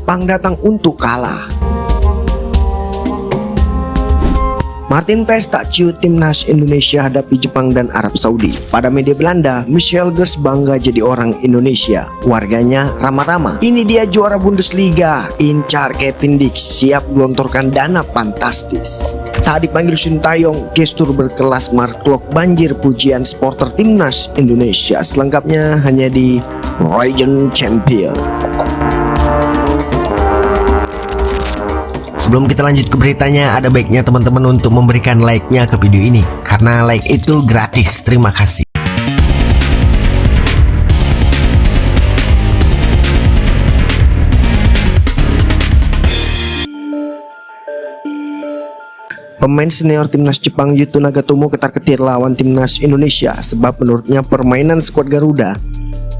Jepang datang untuk kalah. Martin Paes tak ciut timnas Indonesia hadapi Jepang dan Arab Saudi. Pada media Belanda, Michel Gers bangga jadi orang Indonesia. Warganya ramah-ramah. Ini dia juara Bundesliga, incar Kevin Dix, siap gelontorkan dana fantastis. Tak dipanggil Sintayong, gestur berkelas Mark Klok banjir pujian supporter timnas Indonesia. Selengkapnya hanya di Region Champion. Sebelum kita lanjut ke beritanya, ada baiknya teman-teman untuk memberikan like-nya ke video ini, karena like itu gratis. Terima kasih. Pemain senior timnas Jepang Yuto Nagatomo ketar-ketir lawan timnas Indonesia sebab menurutnya permainan skuad Garuda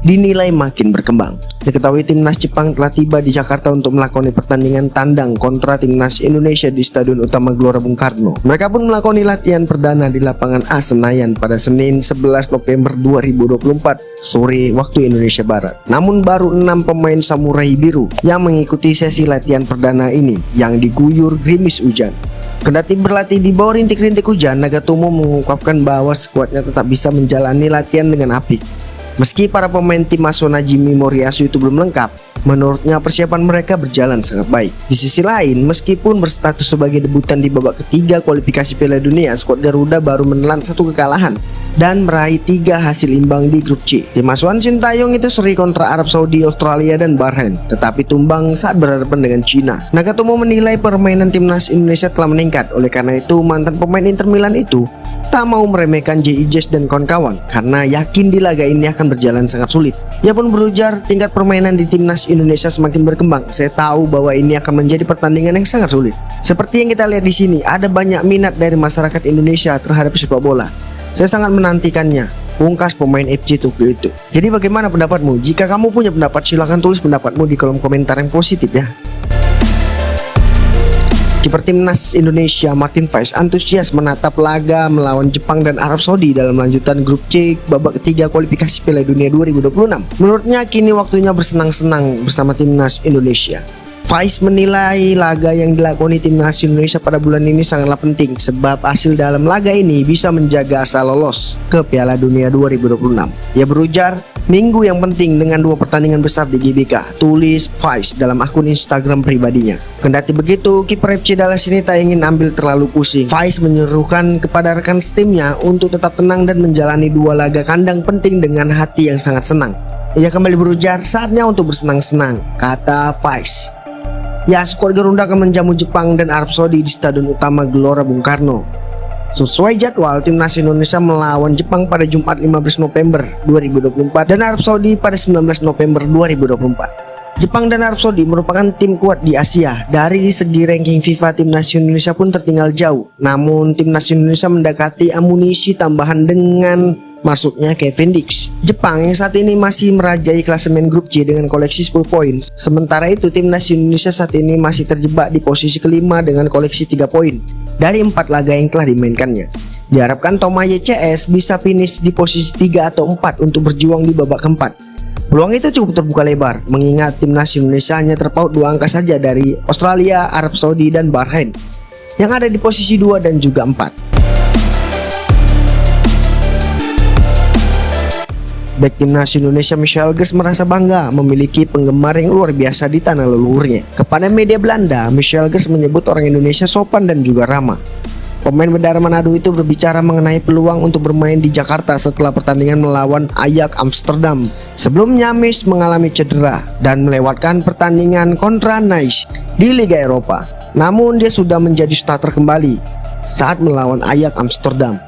dinilai makin berkembang. Diketahui timnas Jepang telah tiba di Jakarta untuk melakoni pertandingan tandang kontra timnas Indonesia di Stadion Utama Gelora Bung Karno. Mereka pun melakoni latihan perdana di lapangan A Senayan pada Senin 11 November 2024 sore waktu Indonesia Barat. Namun baru 6 pemain Samurai Biru yang mengikuti sesi latihan perdana ini yang diguyur gerimis hujan. Kendati berlatih di bawah rintik-rintik hujan, Nagatomo mengungkapkan bahwa skuadnya tetap bisa menjalani latihan dengan apik. Meski para pemain tim Asona Jimmy Moriyasu itu belum lengkap, menurutnya persiapan mereka berjalan sangat baik. Di sisi lain, meskipun berstatus sebagai debutan di babak ketiga kualifikasi Piala Dunia, skuad Garuda baru menelan 1 kekalahan dan meraih 3 hasil imbang di grup C. Tim asuhan Sintayong itu seri kontra Arab Saudi, Australia, dan Bahrain, tetapi tumbang saat berhadapan dengan Cina. Nagatomo menilai permainan timnas Indonesia telah meningkat, oleh karena itu mantan pemain Inter Milan itu tak mau meremehkan J.I. Jazz dan kawan-kawan karena yakin di laga ini akan berjalan sangat sulit. Ia pun berujar tingkat permainan di timnas Indonesia semakin berkembang. Saya tahu bahwa ini akan menjadi pertandingan yang sangat sulit. Seperti yang kita lihat di sini, ada banyak minat dari masyarakat Indonesia terhadap sepak bola. Saya sangat menantikannya, pungkas pemain FC Tokyo itu. Jadi bagaimana pendapatmu? Jika kamu punya pendapat, silahkan tulis pendapatmu di kolom komentar yang positif ya. Kiper timnas Indonesia Martin Paes antusias menatap laga melawan Jepang dan Arab Saudi dalam lanjutan grup C babak ketiga kualifikasi Piala Dunia 2026. Menurutnya kini waktunya bersenang-senang bersama timnas Indonesia. Paes menilai laga yang dilakoni timnas Indonesia pada bulan ini sangatlah penting sebab hasil dalam laga ini bisa menjaga asa lolos ke Piala Dunia 2026. Ia berujar, minggu yang penting dengan 2 pertandingan besar di GBK, tulis Paes dalam akun Instagram pribadinya. Kendati begitu, kiper FC Dallas ini tak ingin ambil terlalu pusing. Paes menyerukan kepada rekan setimnya untuk tetap tenang dan menjalani 2 laga kandang penting dengan hati yang sangat senang. Ia kembali berujar, saatnya untuk bersenang-senang, kata Paes. Ya, skuad Garuda akan menjamu Jepang dan Arab Saudi di Stadion Utama Gelora Bung Karno. Sesuai jadwal, timnas Indonesia melawan Jepang pada Jumat 15 November 2024 dan Arab Saudi pada 19 November 2024. Jepang dan Arab Saudi merupakan tim kuat di Asia. Dari segi ranking FIFA, timnas Indonesia pun tertinggal jauh. Namun timnas Indonesia mendekati amunisi tambahan dengan masuknya Kevin Dix. Jepang yang saat ini masih merajai klasemen grup C dengan koleksi 10 poin. Sementara itu timnas Indonesia saat ini masih terjebak di posisi kelima dengan koleksi 3 poin dari 4 laga yang telah dimainkannya. Diharapkan Toma YCS bisa finish di posisi 3 atau 4 untuk berjuang di babak keempat. Peluang itu cukup terbuka lebar mengingat timnas Indonesia hanya terpaut 2 angka saja dari Australia, Arab Saudi, dan Bahrain yang ada di posisi 2 dan juga 4. Bek timnas Indonesia Michel Gers merasa bangga memiliki penggemar yang luar biasa di tanah leluhurnya. Kepada media Belanda, Michel Gers menyebut orang Indonesia sopan dan juga ramah. Pemain berdarah Manado itu berbicara mengenai peluang untuk bermain di Jakarta setelah pertandingan melawan Ajax Amsterdam. Sebelumnya Mes mengalami cedera dan melewatkan pertandingan kontra Nice di Liga Eropa. Namun dia sudah menjadi starter kembali saat melawan Ajax Amsterdam.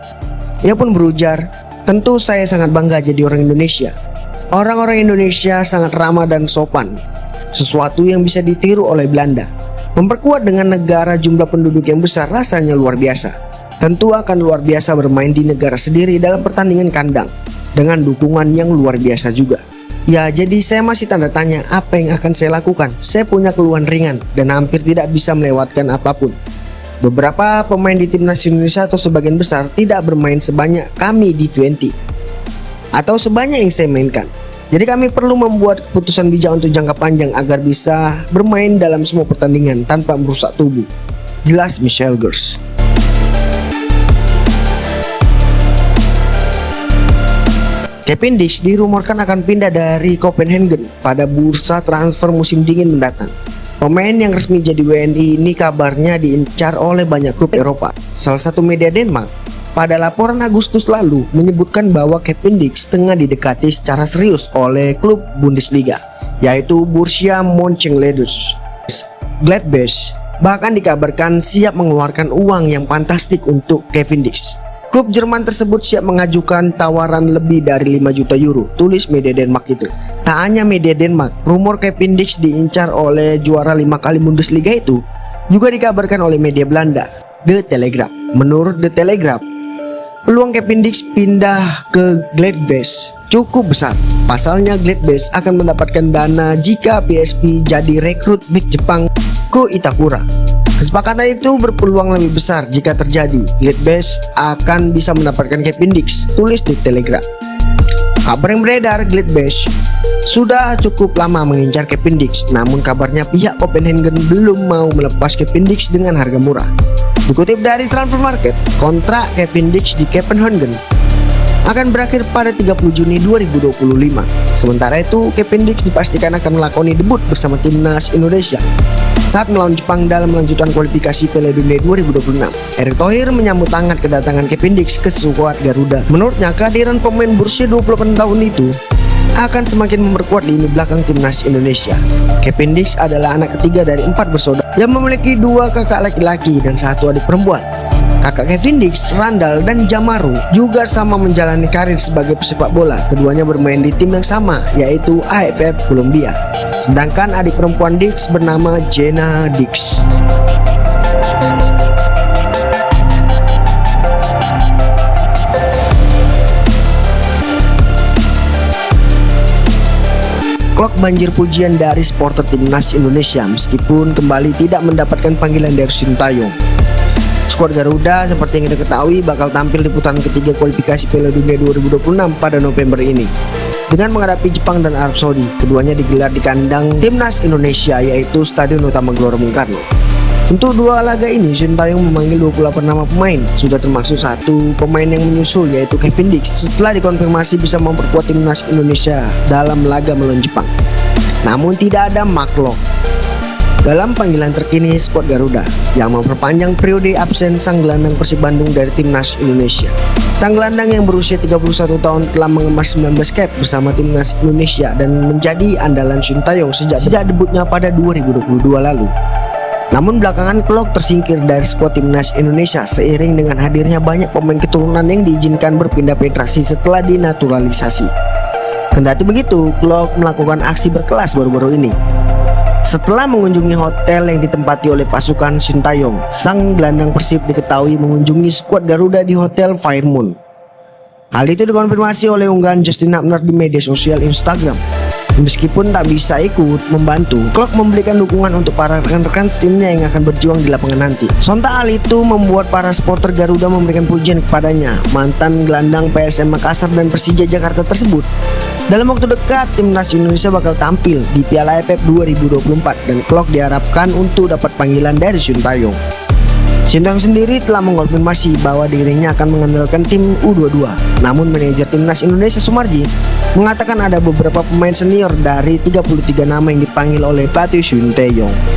Ia pun berujar, tentu saya sangat bangga jadi orang Indonesia. Orang-orang Indonesia sangat ramah dan sopan, sesuatu yang bisa ditiru oleh Belanda. Memperkuat dengan negara jumlah penduduk yang besar rasanya luar biasa. Tentu akan luar biasa bermain di negara sendiri dalam pertandingan kandang dengan dukungan yang luar biasa juga. Ya, jadi saya masih tanda tanya apa yang akan saya lakukan. Saya punya keluhan ringan dan hampir tidak bisa melewatkan apapun. Beberapa pemain di timnas Indonesia atau sebagian besar tidak bermain sebanyak kami di 20 atau sebanyak yang saya mainkan. Jadi kami perlu membuat keputusan bijak untuk jangka panjang agar bisa bermain dalam semua pertandingan tanpa merusak tubuh. Jelas Michel Gers. Kevin Dix dirumorkan akan pindah dari Copenhagen pada bursa transfer musim dingin mendatang. Pemain yang resmi jadi WNI ini kabarnya diincar oleh banyak klub Eropa. Salah satu media Denmark pada laporan Agustus lalu menyebutkan bahwa Kevin Dix tengah didekati secara serius oleh klub Bundesliga, yaitu Borussia Mönchengladbach. Gladbach bahkan dikabarkan siap mengeluarkan uang yang fantastik untuk Kevin Dix. Klub Jerman tersebut siap mengajukan tawaran lebih dari 5 juta euro, tulis media Denmark itu. Tak hanya media Denmark, rumor Kevin Dix diincar oleh juara 5 kali Bundesliga itu juga dikabarkan oleh media Belanda, The Telegraph. Menurut The Telegraph, peluang Kevin Dix pindah ke Gladbach cukup besar. Pasalnya Gladbach akan mendapatkan dana jika PSV jadi rekrut bek Jepang ke Itakura. Kesepakatan itu berpeluang lebih besar jika terjadi. Gladbach akan bisa mendapatkan Kevin Dix, tulis di Telegraph. Kabar yang beredar, Gladbach sudah cukup lama mengincar Kevin Dix, namun kabarnya pihak Copenhagen belum mau melepas Kevin Dix dengan harga murah. Dikutip dari Transfer Market, kontrak Kevin Dix di Copenhagen akan berakhir pada 30 Juni 2025. Sementara itu, Kevin Dix dipastikan akan melakoni debut bersama timnas Indonesia saat melawan Jepang dalam melanjutkan kualifikasi Piala Dunia 2026. Erick Thohir menyambut hangat kedatangan Kevin Dix ke skuad Garuda. Menurutnya, kehadiran pemain berusia 28 tahun itu akan semakin memperkuat lini belakang timnas Indonesia. Kevin Dix adalah anak ketiga dari 4 bersaudara yang memiliki 2 kakak laki-laki dan 1 adik perempuan. Kakak Kevin Dix, Randall dan Jamaru juga sama menjalani karir sebagai pesepak bola. Keduanya bermain di tim yang sama, yaitu AFF Colombia. Sedangkan adik perempuan Dix bernama Jenna Dix. Klok banjir pujian dari supporter timnas Indonesia meskipun kembali tidak mendapatkan panggilan dari Sintayong. Skuad Garuda seperti yang kita ketahui bakal tampil di putaran ketiga kualifikasi Piala Dunia 2026 pada November ini dengan menghadapi Jepang dan Arab Saudi. Keduanya digelar di kandang timnas Indonesia, yaitu Stadion Utama Gelora Bung Karno. Untuk 2 laga ini, Sintayong memanggil 28 nama pemain. Sudah termasuk 1 pemain yang menyusul, yaitu Kevin Dix, setelah dikonfirmasi bisa memperkuat timnas Indonesia dalam laga melawan Jepang. Namun tidak ada Mark Locke dalam panggilan terkini skuad Garuda yang memperpanjang periode absen sang gelandang Persib Bandung dari timnas Indonesia. Sang gelandang yang berusia 31 tahun telah mengemas 19 cap bersama timnas Indonesia dan menjadi andalan Sintayong sejak debutnya pada 2022 lalu. Namun belakangan Klok tersingkir dari skuad timnas Indonesia seiring dengan hadirnya banyak pemain keturunan yang diizinkan berpindah federasi setelah dinaturalisasi. Kendati begitu, Klok melakukan aksi berkelas baru-baru ini. Setelah mengunjungi hotel yang ditempati oleh pasukan Sintayong, sang gelandang Persib diketahui mengunjungi skuad Garuda di Hotel Fairmont. Hal itu dikonfirmasi oleh unggahan Justin Hubner di media sosial Instagram. Meskipun tak bisa ikut membantu, Klok memberikan dukungan untuk para rekan-rekan timnya yang akan berjuang di lapangan nanti. Sontak hal itu membuat para supporter Garuda memberikan pujian kepadanya. Mantan gelandang PSM Makassar dan Persija Jakarta tersebut dalam waktu dekat timnas Indonesia bakal tampil di Piala AFF 2024 dan Klok diharapkan untuk dapat panggilan dari Sintayong. Sintayong sendiri telah mengonfirmasi bahwa dirinya akan mengandalkan tim U22. Namun manajer timnas Indonesia Sumarji mengatakan ada beberapa pemain senior dari 33 nama yang dipanggil oleh pelatih Sintayong.